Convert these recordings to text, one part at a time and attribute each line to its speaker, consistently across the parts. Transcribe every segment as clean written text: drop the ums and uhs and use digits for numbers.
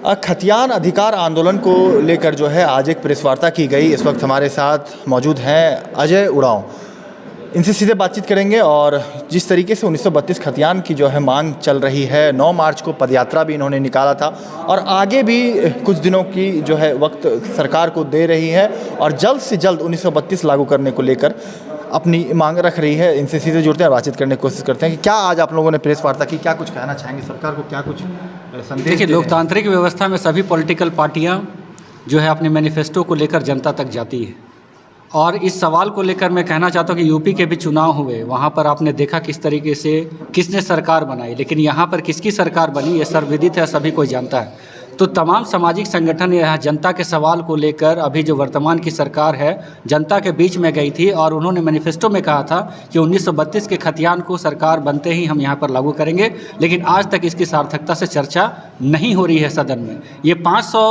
Speaker 1: खतियान अधिकार आंदोलन को लेकर जो है आज एक प्रेस वार्ता की गई। इस वक्त हमारे साथ मौजूद हैं अजय उरांव, इनसे सीधे बातचीत करेंगे। और जिस तरीके से 1932 खतियान की जो है मांग चल रही है, 9 मार्च को पदयात्रा भी इन्होंने निकाला था और आगे भी कुछ दिनों की जो है वक्त सरकार को दे रही है और जल्द से जल्द 1932 लागू करने को लेकर अपनी मांग रख रही है। इनसे सीधे जुड़ते हैं, बातचीत करने की कोशिश करते हैं कि क्या आज आप लोगों ने प्रेस वार्ता की, क्या कुछ कहना चाहेंगे सरकार को, क्या कुछ संदेश?
Speaker 2: देखिए, लोकतांत्रिक व्यवस्था में सभी पॉलिटिकल पार्टियां जो है अपने मैनिफेस्टो को लेकर जनता तक जाती है। और इस सवाल को लेकर मैं कहना चाहता हूं कि यूपी के भी चुनाव हुए, वहां पर आपने देखा किस तरीके से किसने सरकार बनाई, लेकिन यहाँ पर किसकी सरकार बनी ये सर्वविदित है, सभी कोई जानता है। तो तमाम सामाजिक संगठन यहाँ जनता के सवाल को लेकर अभी जो वर्तमान की सरकार है जनता के बीच में गई थी और उन्होंने मैनिफेस्टो में कहा था कि 1932 के खतियान को सरकार बनते ही हम यहाँ पर लागू करेंगे, लेकिन आज तक इसकी सार्थकता से चर्चा नहीं हो रही है सदन में। ये 500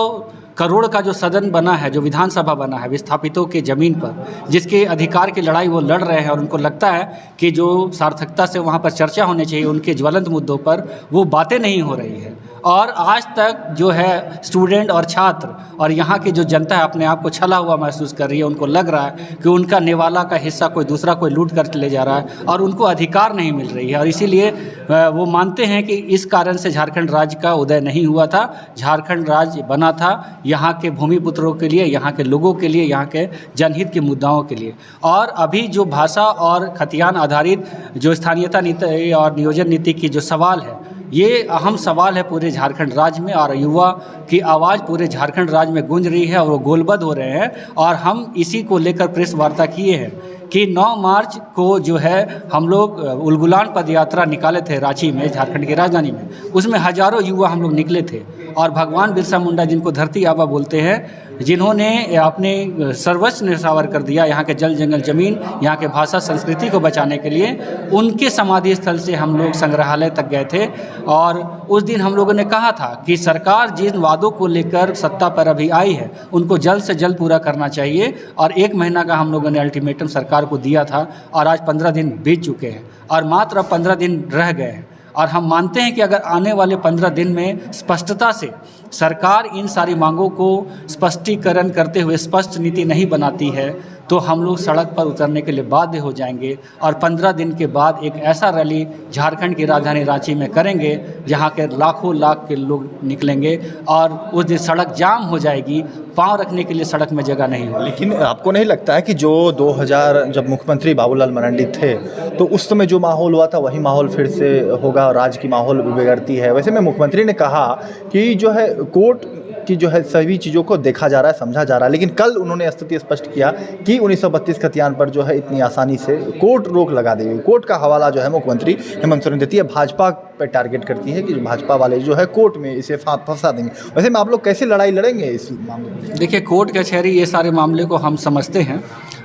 Speaker 2: करोड़ का जो सदन बना है, जो विधानसभा बना है विस्थापितों के ज़मीन पर, जिसके अधिकार की लड़ाई वो लड़ रहे हैं और उनको लगता है कि जो सार्थकता से वहाँ पर चर्चा होनी चाहिए उनके ज्वलंत मुद्दों पर, वो बातें नहीं हो रही है। और आज तक जो है स्टूडेंट और छात्र और यहाँ की जो जनता है अपने आप को छला हुआ महसूस कर रही है। उनको लग रहा है कि उनका निवाला का हिस्सा कोई दूसरा कोई लूट कर ले जा रहा है और उनको अधिकार नहीं मिल रही है। और इसीलिए वो मानते हैं कि इस कारण से झारखंड राज्य का उदय नहीं हुआ था। झारखंड राज्य बना था यहाँ के भूमिपुत्रों के लिए, यहाँ के लोगों के लिए, यहाँ के जनहित के मुद्दाओं के लिए। और अभी जो भाषा और खतियान आधारित जो स्थानीयता नीति और नियोजन नीति की जो सवाल है, ये अहम सवाल है पूरे झारखंड राज्य में और युवा की आवाज़ पूरे झारखंड राज्य में गूंज रही है और वो गोलबद्ध हो रहे हैं। और हम इसी को लेकर प्रेस वार्ता किए हैं कि 9 मार्च को जो है हम लोग उलगुलान पदयात्रा निकाले थे रांची में, झारखंड की राजधानी में। उसमें हज़ारों युवा हम लोग निकले थे और भगवान बिरसा मुंडा, जिनको धरती आबा बोलते हैं, जिन्होंने अपने सर्वस्व न्यौछावर कर दिया यहाँ के जल जंगल ज़मीन, यहाँ के भाषा संस्कृति को बचाने के लिए, उनके समाधि स्थल से हम लोग संग्रहालय तक गए थे। और उस दिन हम लोगों ने कहा था कि सरकार जिन वादों को लेकर सत्ता पर अभी आई है उनको जल्द से जल्द पूरा करना चाहिए। और 1 महीना का हम लोगों ने अल्टीमेटम सरकार को दिया था और आज 15 दिन बीत चुके हैं और मात्र अब 15 दिन रह गए हैं। और हम मानते हैं कि अगर आने वाले 15 दिन में स्पष्टता से सरकार इन सारी मांगों को स्पष्टीकरण करते हुए स्पष्ट नीति नहीं बनाती है तो हम लोग सड़क पर उतरने के लिए बाध्य हो जाएंगे। और 15 दिन के बाद एक ऐसा रैली झारखंड की राजधानी रांची में करेंगे जहां के लाखों लाख के लोग निकलेंगे और उस दिन सड़क जाम हो जाएगी, पांव रखने के लिए सड़क में जगह नहीं होगी।
Speaker 1: लेकिन आपको नहीं लगता है कि जो 2000 जब मुख्यमंत्री बाबूलाल मरांडी थे तो उस समय जो माहौल हुआ था वही माहौल फिर से होगा और राज्य की माहौल बिगड़ती है? वैसे में मुख्यमंत्री ने कहा कि जो है कोर्ट की जो है सभी चीज़ों को देखा जा रहा है, समझा जा रहा है, लेकिन कल उन्होंने स्थिति स्पष्ट किया कि 1932 खतियान पर जो है इतनी आसानी से कोर्ट रोक लगा देगी। कोर्ट का हवाला जो है मुख्यमंत्री हेमंत सोरेन देती है, भाजपा पर टारगेट करती है कि भाजपा वाले जो है कोर्ट में इसे फंसा देंगे। वैसे में आप लोग कैसे लड़ाई लड़ेंगे इस मामले में?
Speaker 2: देखिए, कोर्ट कचहरी ये सारे मामले को हम समझते हैं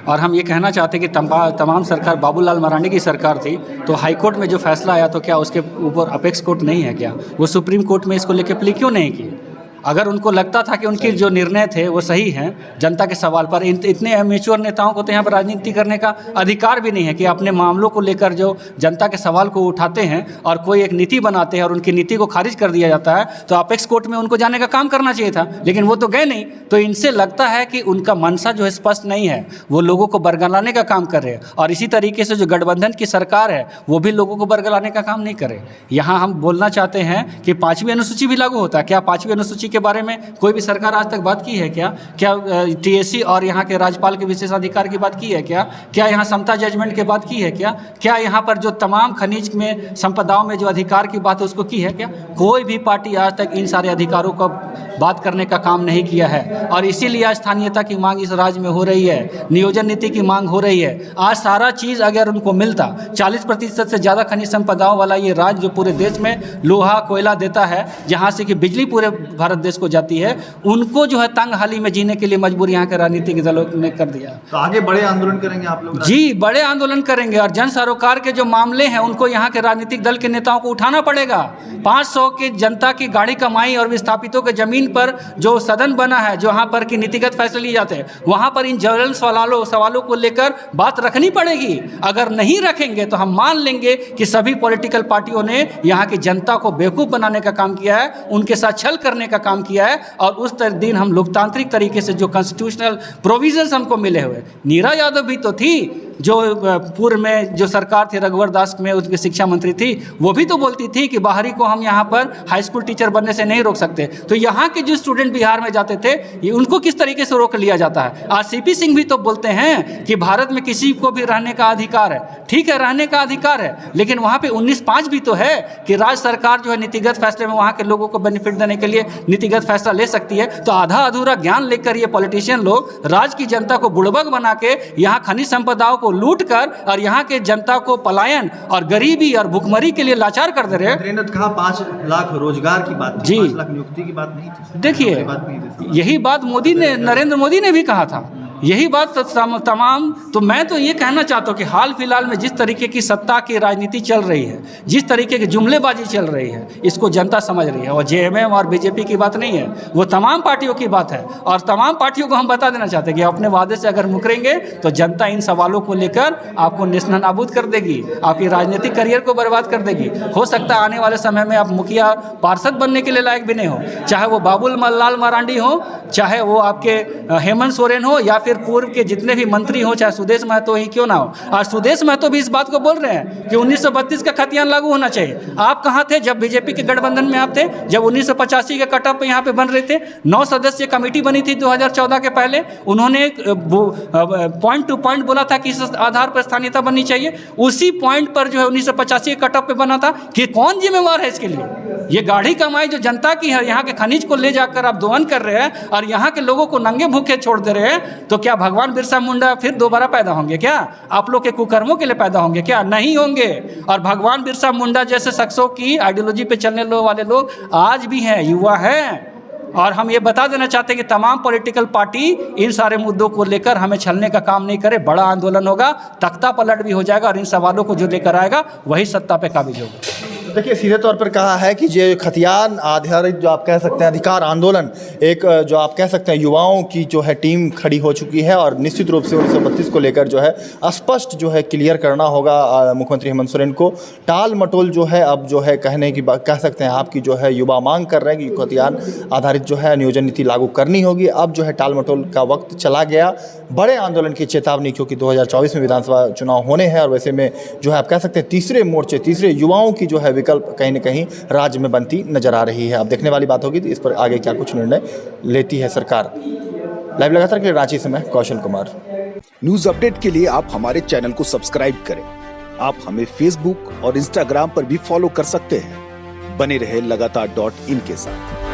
Speaker 2: और हम ये कहना चाहते हैं कि तमाम सरकार बाबूलाल मरांडी की सरकार थी तो हाईकोर्ट में जो फैसला आया तो क्या उसके ऊपर अपेक्स कोर्ट नहीं है? क्या वो सुप्रीम कोर्ट में इसको लेकर प्ली क्यों नहीं की? अगर उनको लगता था कि उनके जो निर्णय थे वो सही हैं जनता के सवाल पर, इतने मैच्योर नेताओं को तो यहाँ पर राजनीति करने का अधिकार भी नहीं है कि अपने मामलों को लेकर जो जनता के सवाल को उठाते हैं और कोई एक नीति बनाते हैं और उनकी नीति को खारिज कर दिया जाता है तो अपेक्स कोर्ट में उनको जाने का काम करना चाहिए था, लेकिन वो तो गए नहीं। तो इनसे लगता है कि उनका मंशा जो है स्पष्ट नहीं है, वो लोगों को बरगलाने का काम कर रहे हैं। और इसी तरीके से जो गठबंधन की सरकार है वो भी लोगों को बरगलाने का काम नहीं करे। यहाँ हम बोलना चाहते हैं कि 5वीं अनुसूची भी लागू होता है। क्या 5वीं अनुसूची के बारे में कोई भी सरकार आज तक बात की है? क्या टीएससी और यहाँ के राज्यपाल के विशेषाधिकार की बात की है? क्या यहाँ समता जजमेंट की बात की है? क्या यहाँ पर जो तमाम खनिज में संपदाओं में जो अधिकार की बात है उसको की है? क्या कोई भी पार्टी आज तक इन सारे अधिकारों का बात करने का काम नहीं किया है। और इसीलिए आज स्थानीयता की मांग इस राज्य में हो रही है, नियोजन नीति की मांग हो रही है। आज सारा चीज़ अगर उनको मिलता, 40% से ज़्यादा खनिज संपदाओं वाला ये राज्य जो पूरे देश में लोहा कोयला देता है, जहाँ से कि बिजली पूरे भारत देश को जाती है, उनको जो है तंग हाली में जीने के लिए मजबूर यहाँ के राजनीतिक दलों ने कर दिया।
Speaker 1: तो आगे बड़े आंदोलन करेंगे आप लोग?
Speaker 2: जी, बड़े आंदोलन करेंगे और जन सरोकार के जो मामले हैं उनको यहाँ के राजनीतिक दल के नेताओं को उठाना पड़ेगा। 500 की जनता की गाड़ी कमाई और विस्थापितों के जमीन पर जो सदन बना है, जहाँ पर कि नीतिगत फैसले लिए जाते हैं, वहाँ पर इन ज्वलंत सवालों को लेकर बात रखनी पड़ेगी। अगर नहीं रखेंगे तो हम मान लेंगे कि सभी पॉलिटिकल पार्टियों ने यहाँ की जनता को बेवकूफ़ बनाने का काम किया है, उनके साथ छल करने का काम किया है और उस दिन हम लोकतांत्रिक तरीके से जो कॉन्स्टिट्यूशनल प्रोविजंस हमको मिले हुए। नीरा यादव भी तो थी जो पूर्व में जो सरकार थी रघुवर दास में उसकी शिक्षा मंत्री थी, वो भी तो बोलती थी कि बाहरी को हम यहाँ पर हाई स्कूल टीचर बनने से नहीं रोक सकते। तो यहाँ के जो स्टूडेंट बिहार में जाते थे ये उनको किस तरीके से रोक लिया जाता है। आज सीपी सिंह भी तो बोलते हैं कि भारत में किसी को भी रहने का अधिकार है। ठीक है, रहने का अधिकार है, लेकिन वहाँ पे 19(5) भी तो है कि राज्य सरकार जो है नीतिगत फैसले में वहाँ के लोगों को बेनिफिट देने के लिए नीतिगत फैसला ले सकती है। तो आधा अधूरा ज्ञान लेकर ये पॉलिटिशियन लोग राज्य की जनता को बुड़बक बना के यहाँ खनिज संपदाओं को लूट कर और यहाँ के जनता को पलायन और गरीबी और भुखमरी के लिए लाचार कर दे रहे हैं।
Speaker 1: ने कहा 5 लाख रोजगार की बात थी,
Speaker 2: जी
Speaker 1: 5 लाख नियुक्ति की बात नहीं थी।
Speaker 2: देखिए यही बात मोदी ने, नरेंद्र मोदी ने भी कहा था, यही बात तमाम। तो मैं तो ये कहना चाहता हूँ कि हाल फिलहाल में जिस तरीके की सत्ता की राजनीति चल रही है, जिस तरीके की जुमलेबाजी चल रही है, इसको जनता समझ रही है। और जेएमएम और बीजेपी की बात नहीं है, वो तमाम पार्टियों की बात है। और तमाम पार्टियों को हम बता देना चाहते हैं कि अपने वादे से अगर मुकरेंगे तो जनता इन सवालों को लेकर आपको नेशनल नाबूद कर देगी, आपकी राजनीतिक करियर को बर्बाद कर देगी। हो सकता है आने वाले समय में आप मुखिया पार्षद बनने के लिए लायक भी नहीं हो, चाहे वो बाबुल लाल मरांडी हो, चाहे वो आपके हेमंत सोरेन हो, या फिर पूर्व के जितने भी मंत्री हो, चाहे सुदेश महतो ही क्यों ना हो। आज सुदेश महतो भी इस बात को बोल रहे हैं कि 1932 का खतियान लागू होना चाहिए। आप कहाँ थे जब बीजेपी के गठबंधन में आप थे, जब 1985 के कट ऑफ यहाँ पे बन रहे थे। 9 सदस्यीय कमेटी बनी थी 2014 के पहले, उन्होंने पॉइंट टू पॉइंट बोला था कि इस आधार पर स्थानीयता बननी चाहिए। उसी पॉइंट पर जो है 1985 के कट ऑफ पे बना था कि कौन जिम्मेवार है इसके लिए। ये गाढ़ी कमाई जो जनता की है, यहाँ के खनिज को ले जाकर आप दोहन कर रहे हैं और यहाँ के लोगों को नंगे भूखे छोड़ दे रहे हैं। तो क्या भगवान बिरसा मुंडा फिर दोबारा पैदा होंगे क्या? आप लोग के कुकर्मों के लिए पैदा होंगे क्या? नहीं होंगे। और भगवान बिरसा मुंडा जैसे शख्सों की आइडियोलॉजी पे चलने वाले लोग आज भी हैं, युवा हैं। और हम ये बता देना चाहते हैं कि तमाम पॉलिटिकल पार्टी इन सारे मुद्दों को लेकर हमें छलने का काम नहीं करे। बड़ा आंदोलन होगा, तख्ता पलट भी हो जाएगा और इन सवालों को जो लेकर आएगा वही सत्ता पे काबिज होगा।
Speaker 1: देखिए, सीधे तौर पर कहा है कि ये खतियान आधारित जो आप कह सकते हैं अधिकार आंदोलन, एक जो आप कह सकते हैं युवाओं की जो है टीम खड़ी हो चुकी है और निश्चित रूप से 1932 को लेकर जो है स्पष्ट जो है क्लियर करना होगा मुख्यमंत्री हेमंत सोरेन को। टाल मटोल जो है अब जो है कहने की बात कह सकते हैं आपकी जो है युवा मांग कर रहे हैं कि खतियान आधारित जो है नियोजन नीति लागू करनी होगी। अब जो है टाल मटोल का वक्त चला गया, बड़े आंदोलन की चेतावनी, क्योंकि 2024 में विधानसभा चुनाव होने हैं और वैसे में जो है आप कह सकते हैं तीसरे मोर्चे, तीसरे युवाओं की जो है विकल्प कहीं न कहीं राज्य में बनती नजर आ रही है। अब देखने वाली बात होगी इस पर आगे क्या कुछ निर्णय लेती है सरकार। लाइव लगातार के लिए रांची से मैं कौशल कुमार।
Speaker 3: न्यूज अपडेट के लिए आप हमारे चैनल को सब्सक्राइब करें। आप हमें फेसबुक और इंस्टाग्राम पर भी फॉलो कर सकते हैं। बने रहे लगातार .in के साथ।